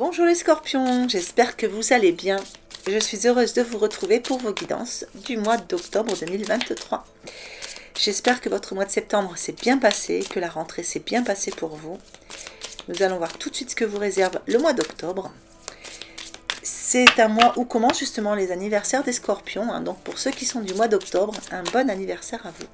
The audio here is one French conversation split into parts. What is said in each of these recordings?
Bonjour les scorpions, j'espère que vous allez bien. Je suis heureuse de vous retrouver pour vos guidances du mois d'octobre 2023. J'espère que votre mois de septembre s'est bien passé, que la rentrée s'est bien passée pour vous. Nous allons voir tout de suite ce que vous réserve le mois d'octobre. C'est un mois où commencent justement les anniversaires des scorpions. Donc pour ceux qui sont du mois d'octobre, un bon anniversaire à vous.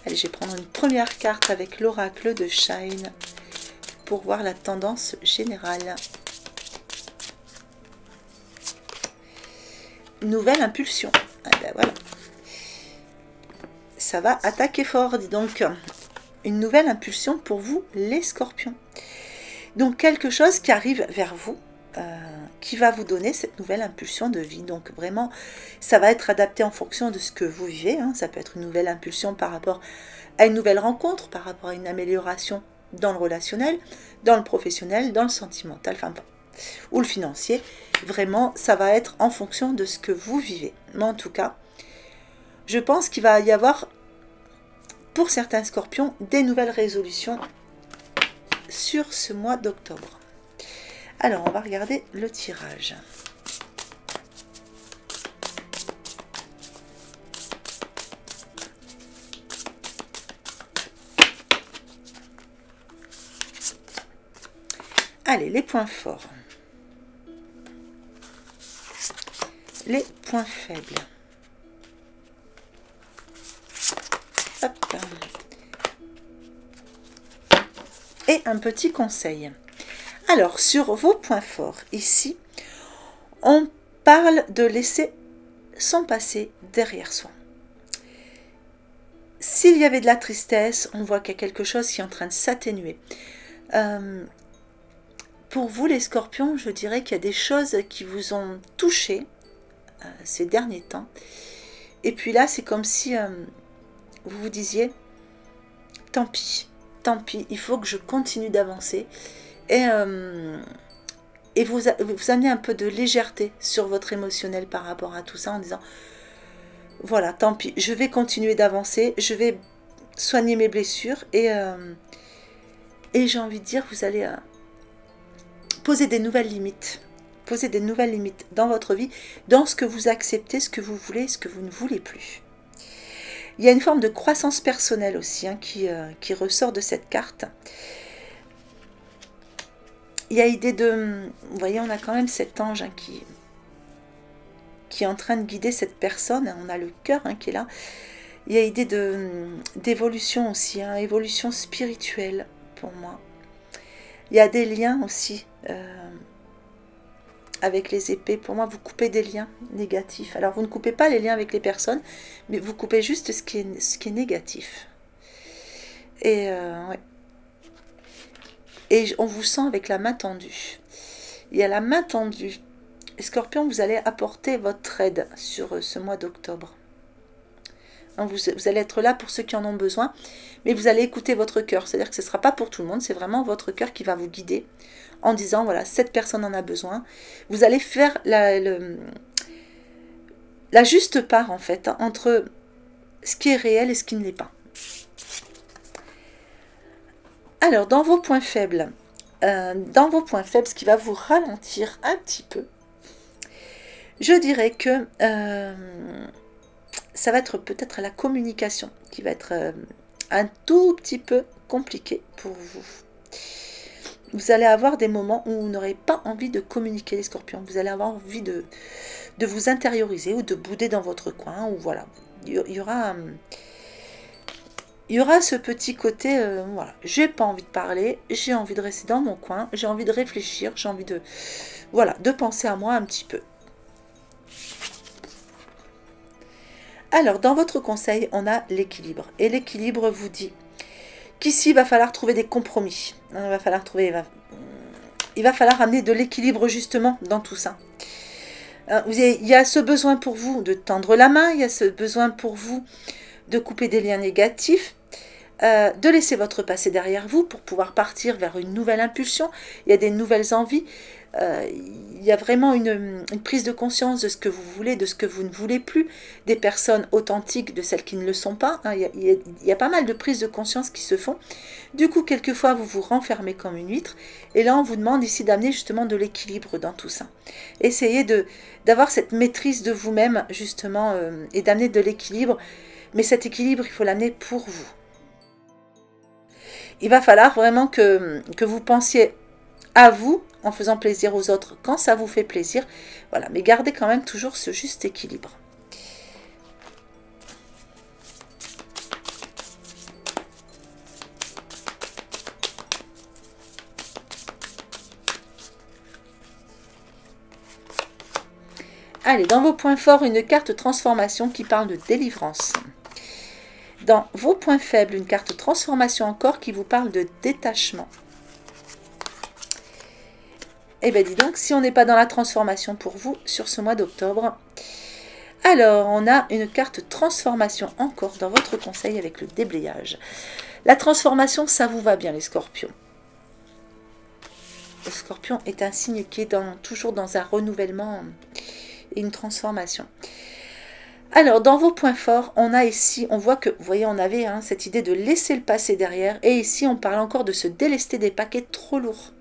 Allez, je vais prendre une première carte avec l'oracle de Shine pour voir la tendance générale. Nouvelle impulsion. Ah ben voilà. Ça va attaquer fort, dis donc. Une nouvelle impulsion pour vous, les scorpions. Donc quelque chose qui arrive vers vous, qui va vous donner cette nouvelle impulsion de vie. Donc vraiment, ça va être adapté en fonction de ce que vous vivez. Ça peut être une nouvelle impulsion par rapport à une nouvelle rencontre, par rapport à une amélioration dans le relationnel, dans le professionnel, dans le sentimental, enfin ou le financier. Vraiment, ça va être en fonction de ce que vous vivez. Mais en tout cas, je pense qu'il va y avoir, pour certains scorpions, des nouvelles résolutions sur ce mois d'octobre. Alors, on va regarder le tirage. Allez, les points forts. Les points faibles. Hop. Et un petit conseil. Alors, sur vos points forts, ici, on parle de laisser son passé derrière soi. S'il y avait de la tristesse, on voit qu'il y a quelque chose qui est en train de s'atténuer. Pour vous, les scorpions, je dirais qu'il y a des choses qui vous ont touché ces derniers temps. Et puis là, c'est comme si vous vous disiez, tant pis, il faut que je continue d'avancer. Et vous amenez un peu de légèreté sur votre émotionnel par rapport à tout ça en disant, voilà, tant pis, je vais continuer d'avancer, je vais soigner mes blessures et j'ai envie de dire, vous allez poser des nouvelles limites. Posez des nouvelles limites dans votre vie, dans ce que vous acceptez, ce que vous voulez, ce que vous ne voulez plus. Il y a une forme de croissance personnelle aussi qui ressort de cette carte. Il y a idée de... Vous voyez, on a quand même cet ange qui est en train de guider cette personne. On a le cœur qui est là. Il y a idée d'évolution aussi, évolution spirituelle pour moi. Il y a des liens aussi avec les épées. Pour moi, vous coupez des liens négatifs. Alors, vous ne coupez pas les liens avec les personnes, mais vous coupez juste ce qui est négatif. Et ouais. Et on vous sent avec la main tendue. Il y a la main tendue. Scorpion, vous allez apporter votre aide sur ce mois d'octobre. Vous allez être là pour ceux qui en ont besoin, mais vous allez écouter votre cœur. C'est-à-dire que ce ne sera pas pour tout le monde, c'est vraiment votre cœur qui va vous guider en disant, voilà, cette personne en a besoin. Vous allez faire la juste part, en fait, entre ce qui est réel et ce qui ne l'est pas. Alors, dans vos points faibles, ce qui va vous ralentir un petit peu, je dirais que ça va être peut-être la communication qui va être un tout petit peu compliquée pour vous. Vous allez avoir des moments où vous n'aurez pas envie de communiquer, les scorpions. Vous allez avoir envie de vous intérioriser ou de bouder dans votre coin. Ou voilà, il y aura ce petit côté, voilà, j'ai pas envie de parler, j'ai envie de rester dans mon coin, j'ai envie de réfléchir, j'ai envie de, voilà, de penser à moi un petit peu. Alors, dans votre conseil, on a l'équilibre. Et l'équilibre vous dit qu'ici, il va falloir trouver des compromis. Il va falloir amener de l'équilibre justement dans tout ça. Il y a ce besoin pour vous de tendre la main, il y a ce besoin pour vous de couper des liens négatifs. de laisser votre passé derrière vous pour pouvoir partir vers une nouvelle impulsion. Il y a des nouvelles envies. Il y a vraiment une prise de conscience de ce que vous voulez, de ce que vous ne voulez plus, des personnes authentiques, de celles qui ne le sont pas. Il y a pas mal de prises de conscience qui se font. Du coup, quelquefois, vous vous renfermez comme une huître. Et là, on vous demande ici d'amener justement de l'équilibre dans tout ça. Essayez d'avoir cette maîtrise de vous-même, justement, et d'amener de l'équilibre. Mais cet équilibre, il faut l'amener pour vous. Il va falloir vraiment que vous pensiez à vous, en faisant plaisir aux autres quand ça vous fait plaisir. Voilà, mais gardez quand même toujours ce juste équilibre. Allez, dans vos points forts, une carte transformation qui parle de délivrance. Dans vos points faibles, une carte transformation encore qui vous parle de détachement. Eh bien, dis donc, si on n'est pas dans la transformation pour vous sur ce mois d'octobre, alors on a une carte transformation encore dans votre conseil avec le déblayage. La transformation, ça vous va bien les scorpions. Le scorpion est un signe qui est toujours dans un renouvellement et une transformation. Alors, dans vos points forts, on a ici, on voit que, vous voyez, on avait cette idée de laisser le passé derrière. Et ici, on parle encore de se délester des paquets trop lourds.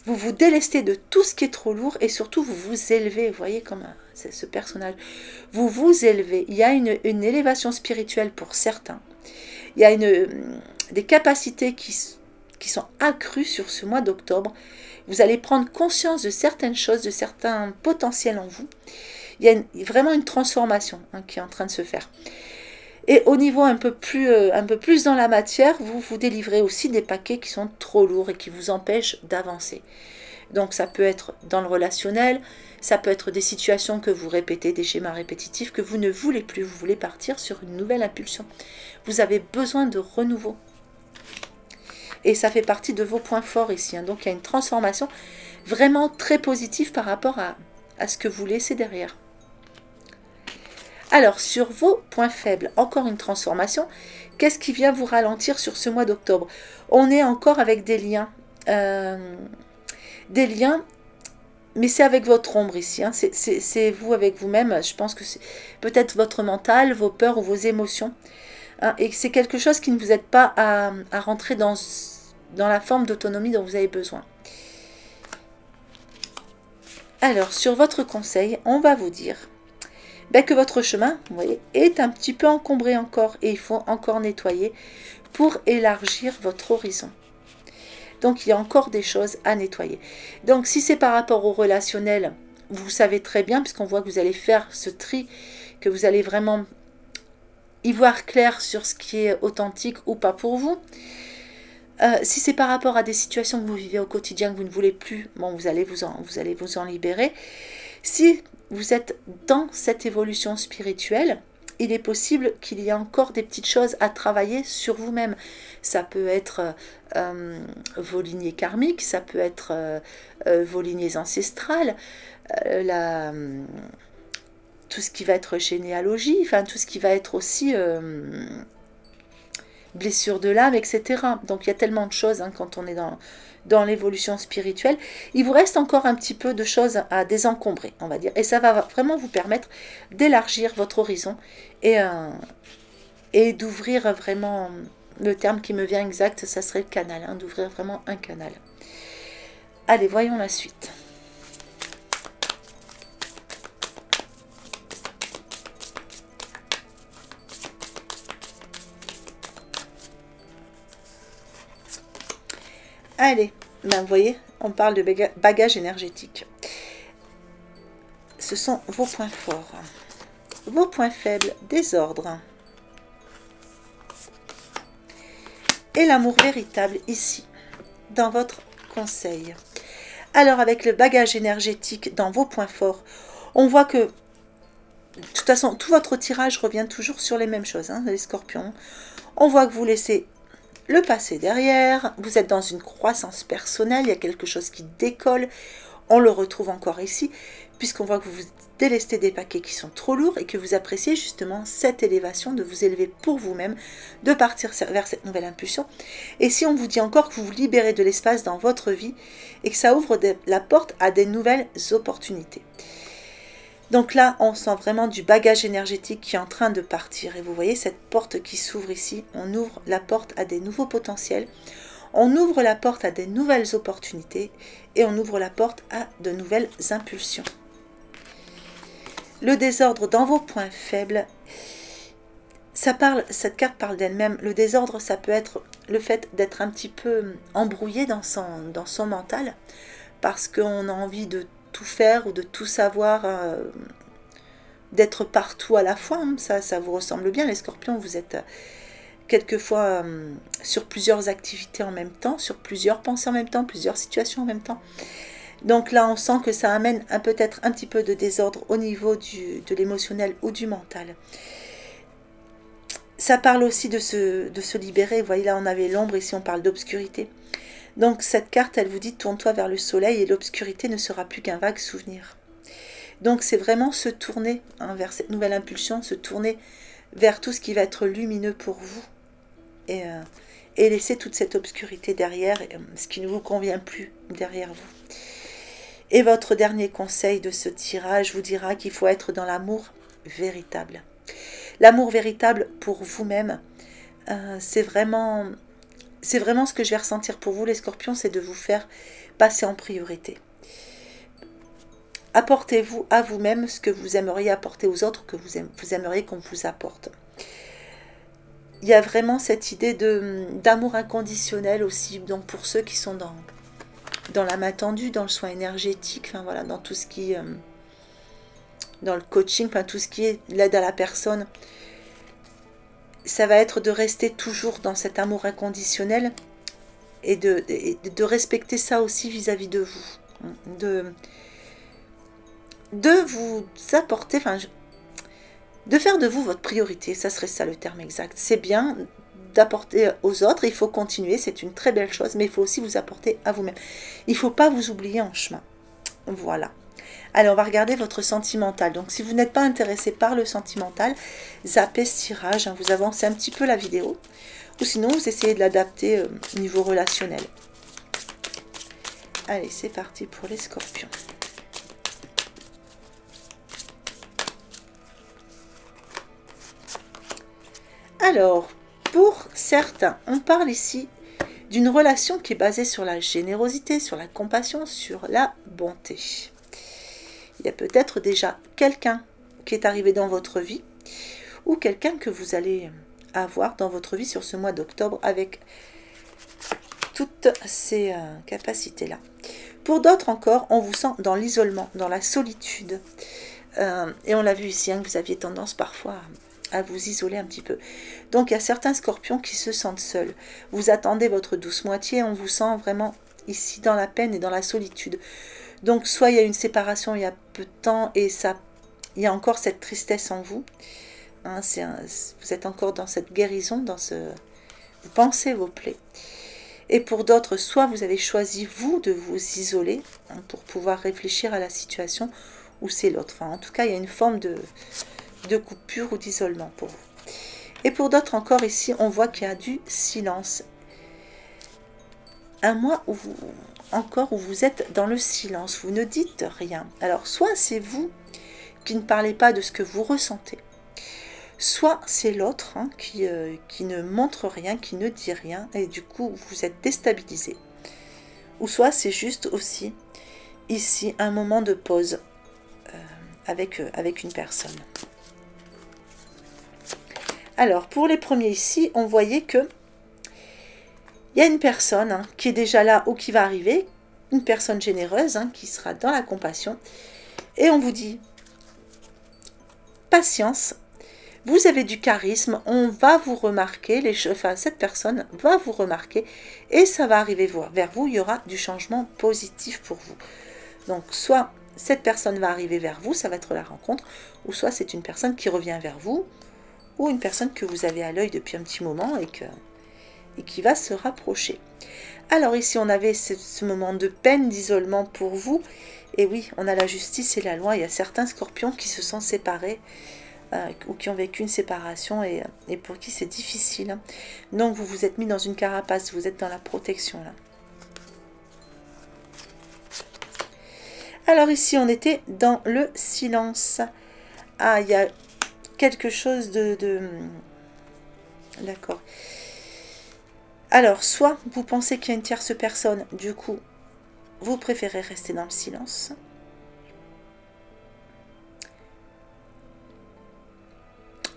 Vous vous délestez de tout ce qui est trop lourd et surtout vous vous élevez, vous voyez comme c'est ce personnage. Vous vous élevez, il y a une élévation spirituelle pour certains. Il y a des capacités qui sont accrues sur ce mois d'octobre. Vous allez prendre conscience de certaines choses, de certains potentiels en vous. Il y a vraiment une transformation qui est en train de se faire. Et au niveau un peu plus dans la matière, vous vous délivrez aussi des paquets qui sont trop lourds et qui vous empêchent d'avancer. Donc ça peut être dans le relationnel, ça peut être des situations que vous répétez, des schémas répétitifs que vous ne voulez plus, vous voulez partir sur une nouvelle impulsion. Vous avez besoin de renouveau. Et ça fait partie de vos points forts ici. Donc il y a une transformation vraiment très positive par rapport à ce que vous laissez derrière. Alors, sur vos points faibles, encore une transformation. Qu'est-ce qui vient vous ralentir sur ce mois d'octobre? On est encore avec des liens. Mais c'est avec votre ombre ici. C'est vous avec vous-même. Je pense que c'est peut-être votre mental, vos peurs ou vos émotions. Et c'est quelque chose qui ne vous aide pas à rentrer dans la forme d'autonomie dont vous avez besoin. Alors, sur votre conseil, on va vous dire que votre chemin, vous voyez, est un petit peu encombré encore et il faut encore nettoyer pour élargir votre horizon. Donc, il y a encore des choses à nettoyer. Donc, si c'est par rapport au relationnel, vous savez très bien, puisqu'on voit que vous allez faire ce tri, que vous allez vraiment y voir clair sur ce qui est authentique ou pas pour vous. Si c'est par rapport à des situations que vous vivez au quotidien que vous ne voulez plus, bon, vous allez vous en libérer. Si vous êtes dans cette évolution spirituelle, il est possible qu'il y ait encore des petites choses à travailler sur vous-même. Ça peut être vos lignées karmiques, ça peut être vos lignées ancestrales, tout ce qui va être généalogie, enfin tout ce qui va être aussi blessure de l'âme, etc. Donc il y a tellement de choses quand on est dans l'évolution spirituelle. Il vous reste encore un petit peu de choses à désencombrer, on va dire. Et ça va vraiment vous permettre d'élargir votre horizon et d'ouvrir vraiment, le terme qui me vient exact, ça serait le canal, d'ouvrir vraiment un canal. Allez, voyons la suite. Allez, vous voyez, on parle de bagage énergétique. Ce sont vos points forts. Vos points faibles, désordre. Et l'amour véritable ici, dans votre conseil. Alors, avec le bagage énergétique dans vos points forts, on voit que, de toute façon, tout votre tirage revient toujours sur les mêmes choses, les scorpions. On voit que vous laissez le passé derrière, vous êtes dans une croissance personnelle, il y a quelque chose qui décolle, on le retrouve encore ici, puisqu'on voit que vous délestez des paquets qui sont trop lourds et que vous appréciez justement cette élévation, de vous élever pour vous-même, de partir vers cette nouvelle impulsion. Et si on vous dit encore que vous vous libérez de l'espace dans votre vie et que ça ouvre la porte à des nouvelles opportunités. Donc là, on sent vraiment du bagage énergétique qui est en train de partir. Et vous voyez cette porte qui s'ouvre ici. On ouvre la porte à des nouveaux potentiels. On ouvre la porte à des nouvelles opportunités. Et on ouvre la porte à de nouvelles impulsions. Le désordre dans vos points faibles. Cette carte parle d'elle-même. Le désordre, ça peut être le fait d'être un petit peu embrouillé dans son mental. Parce qu'on a envie de tout faire ou de tout savoir, d'être partout à la fois. Ça vous ressemble bien les scorpions, vous êtes quelquefois sur plusieurs activités en même temps, sur plusieurs pensées en même temps, plusieurs situations en même temps. Donc là on sent que ça amène peut-être un petit peu de désordre au niveau de l'émotionnel ou du mental. Ça parle aussi de se libérer. Vous voyez là on avait l'ombre, ici on parle d'obscurité. Donc cette carte, elle vous dit tourne-toi vers le soleil et l'obscurité ne sera plus qu'un vague souvenir. Donc c'est vraiment se tourner vers cette nouvelle impulsion, se tourner vers tout ce qui va être lumineux pour vous et laisser toute cette obscurité derrière, ce qui ne vous convient plus derrière vous. Et votre dernier conseil de ce tirage vous dira qu'il faut être dans l'amour véritable. L'amour véritable pour vous-même, c'est vraiment ce que je vais ressentir pour vous les scorpions, c'est de vous faire passer en priorité. Apportez-vous à vous-même ce que vous aimeriez apporter aux autres, que vous aimeriez qu'on vous apporte. Il y a vraiment cette idée d'amour inconditionnel aussi, donc pour ceux qui sont dans la main tendue, dans le soin énergétique, enfin voilà, dans tout ce qui dans le coaching, enfin tout ce qui est l'aide à la personne. Ça va être de rester toujours dans cet amour inconditionnel et de respecter ça aussi vis-à-vis de vous. De vous apporter, enfin, de faire de vous votre priorité, ça serait ça le terme exact. C'est bien d'apporter aux autres, il faut continuer, c'est une très belle chose, mais il faut aussi vous apporter à vous-même. Il ne faut pas vous oublier en chemin. Voilà. Allez, on va regarder votre sentimental. Donc, si vous n'êtes pas intéressé par le sentimental, zappez ce tirage, vous avancez un petit peu la vidéo. Ou sinon, vous essayez de l'adapter au niveau relationnel. Allez, c'est parti pour les scorpions. Alors, pour certains, on parle ici d'une relation qui est basée sur la générosité, sur la compassion, sur la bonté. Il y a peut-être déjà quelqu'un qui est arrivé dans votre vie ou quelqu'un que vous allez avoir dans votre vie sur ce mois d'octobre avec toutes ces capacités-là. Pour d'autres encore, on vous sent dans l'isolement, dans la solitude. Et on l'a vu ici, que vous aviez tendance parfois à vous isoler un petit peu. Donc il y a certains scorpions qui se sentent seuls. Vous attendez votre douce moitié, on vous sent vraiment ici dans la peine et dans la solitude. Donc soit il y a une séparation il y a peu de temps et il y a encore cette tristesse en vous. Vous êtes encore dans cette guérison, vous pensez vos plaies. Et pour d'autres, soit vous avez choisi vous de vous isoler pour pouvoir réfléchir à la situation, ou c'est l'autre. Enfin, en tout cas, il y a une forme de coupure ou d'isolement pour vous. Et pour d'autres encore ici, on voit qu'il y a du silence. Un mois où vous êtes dans le silence, vous ne dites rien. Alors, soit c'est vous qui ne parlez pas de ce que vous ressentez, soit c'est l'autre qui ne montre rien, qui ne dit rien, et du coup, vous êtes déstabilisé. Ou soit c'est juste aussi, ici, un moment de pause avec une personne. Alors, pour les premiers ici, on voyait que il y a une personne qui est déjà là ou qui va arriver, une personne généreuse qui sera dans la compassion. Et on vous dit, patience, vous avez du charisme, on va vous remarquer, cette personne va vous remarquer et ça va arriver vers vous, il y aura du changement positif pour vous. Donc, soit cette personne va arriver vers vous, ça va être la rencontre, ou soit c'est une personne qui revient vers vous, ou une personne que vous avez à l'œil depuis un petit moment et qui va se rapprocher. Alors ici, on avait ce moment de peine, d'isolement pour vous. Et oui, on a la justice et la loi. Il y a certains scorpions qui se sont séparés ou qui ont vécu une séparation et pour qui c'est difficile. Hein. Donc, vous vous êtes mis dans une carapace, vous êtes dans la protection là. Alors ici, on était dans le silence. Ah, il y a quelque chose D'accord. Alors, soit vous pensez qu'il y a une tierce personne, du coup, vous préférez rester dans le silence.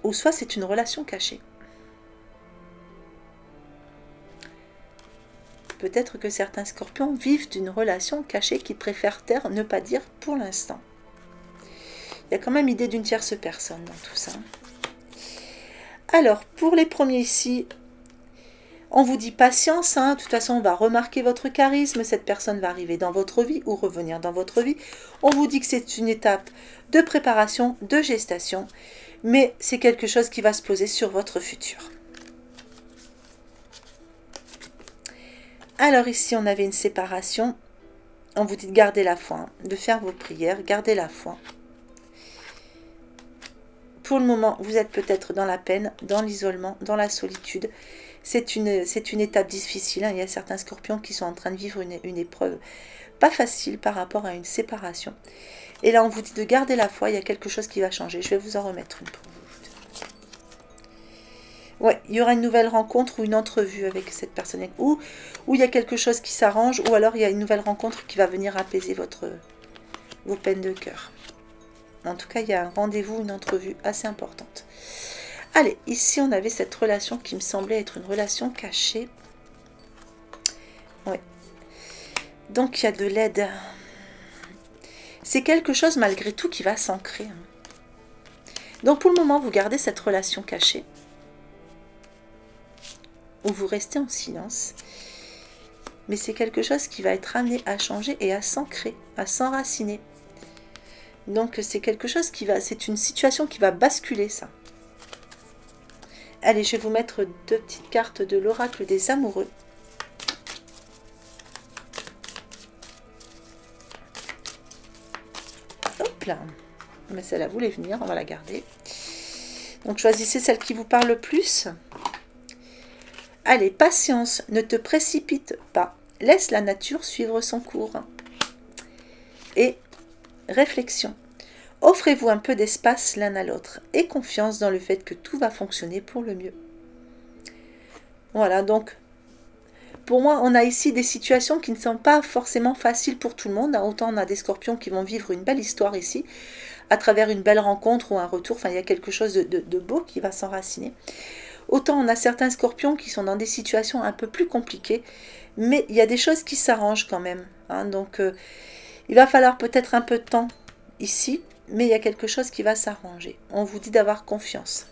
Ou soit c'est une relation cachée. Peut-être que certains scorpions vivent d'une relation cachée qu'ils préfèrent taire, ne pas dire pour l'instant. Il y a quand même idée d'une tierce personne dans tout ça. Alors, pour les premiers ici, on vous dit patience. Hein. De toute façon, on va remarquer votre charisme. Cette personne va arriver dans votre vie ou revenir dans votre vie. On vous dit que c'est une étape de préparation, de gestation. Mais c'est quelque chose qui va se poser sur votre futur. Alors ici, on avait une séparation. On vous dit de garder la foi, de faire vos prières, garder la foi. Pour le moment, vous êtes peut-être dans la peine, dans l'isolement, dans la solitude. C'est une étape difficile. Hein. Il y a certains scorpions qui sont en train de vivre une épreuve pas facile par rapport à une séparation. Et là, on vous dit de garder la foi. Il y a quelque chose qui va changer. Je vais vous en remettre une pour vous. Ouais, il y aura une nouvelle rencontre ou une entrevue avec cette personne. Ou il y a quelque chose qui s'arrange. Ou alors, il y a une nouvelle rencontre qui va venir apaiser vos peines de cœur. En tout cas, il y a un rendez-vous, une entrevue assez importante. Allez, ici, on avait cette relation qui me semblait être une relation cachée. Oui. Donc, il y a de l'aide. C'est quelque chose, malgré tout, qui va s'ancrer. Donc, pour le moment, vous gardez cette relation cachée. Ou vous restez en silence. Mais c'est quelque chose qui va être amené à changer et à s'ancrer, à s'enraciner. Donc, c'est quelque chose qui va... C'est une situation qui va basculer, ça. Allez, je vais vous mettre 2 petites cartes de l'oracle des amoureux. Hop là. Mais celle-là voulait venir, on va la garder. Donc, choisissez celle qui vous parle le plus. Allez, patience, ne te précipite pas. Laisse la nature suivre son cours. Et réflexion. Offrez-vous un peu d'espace l'un à l'autre et confiance dans le fait que tout va fonctionner pour le mieux. Voilà, donc, pour moi, on a ici des situations qui ne sont pas forcément faciles pour tout le monde. Autant on a des scorpions qui vont vivre une belle histoire ici, à travers une belle rencontre ou un retour. Enfin, il y a quelque chose de beau qui va s'enraciner. Autant on a certains scorpions qui sont dans des situations un peu plus compliquées, mais il y a des choses qui s'arrangent quand même. Hein, donc, il va falloir peut-être un peu de temps ici, mais il y a quelque chose qui va s'arranger. On vous dit d'avoir confiance.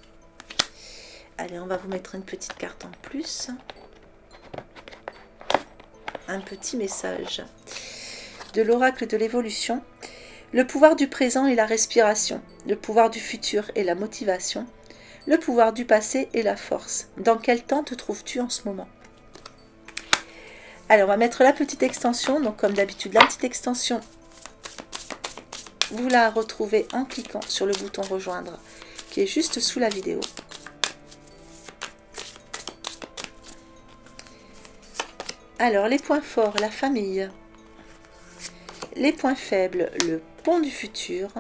Allez, on va vous mettre une petite carte en plus. Un petit message de l'oracle de l'évolution. Le pouvoir du présent est la respiration. Le pouvoir du futur est la motivation. Le pouvoir du passé est la force. Dans quel temps te trouves-tu en ce moment? Allez, on va mettre la petite extension. Donc, comme d'habitude, la petite extension, vous la retrouvez en cliquant sur le bouton rejoindre qui est juste sous la vidéo. Alors, les points forts, la famille. Les points faibles, le pont du futur.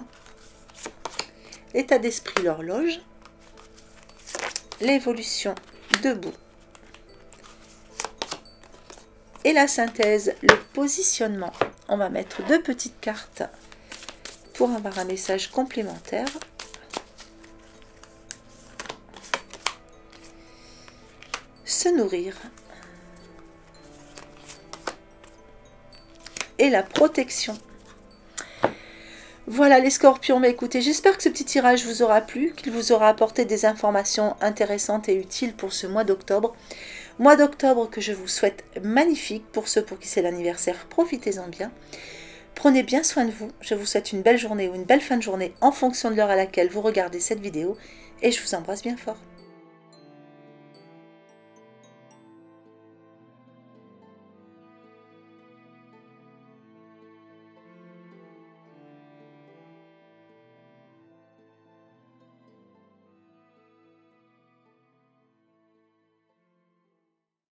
L'état d'esprit, l'horloge. L'évolution, debout. Et la synthèse, le positionnement. On va mettre 2 petites cartes pour avoir un message complémentaire. Se nourrir. Et la protection. Voilà les scorpions, mais écoutez, j'espère que ce petit tirage vous aura plu, qu'il vous aura apporté des informations intéressantes et utiles pour ce mois d'octobre. Mois d'octobre que je vous souhaite magnifique. Pour ceux pour qui c'est l'anniversaire, profitez-en bien. Prenez bien soin de vous. Je vous souhaite une belle journée ou une belle fin de journée en fonction de l'heure à laquelle vous regardez cette vidéo. Et je vous embrasse bien fort.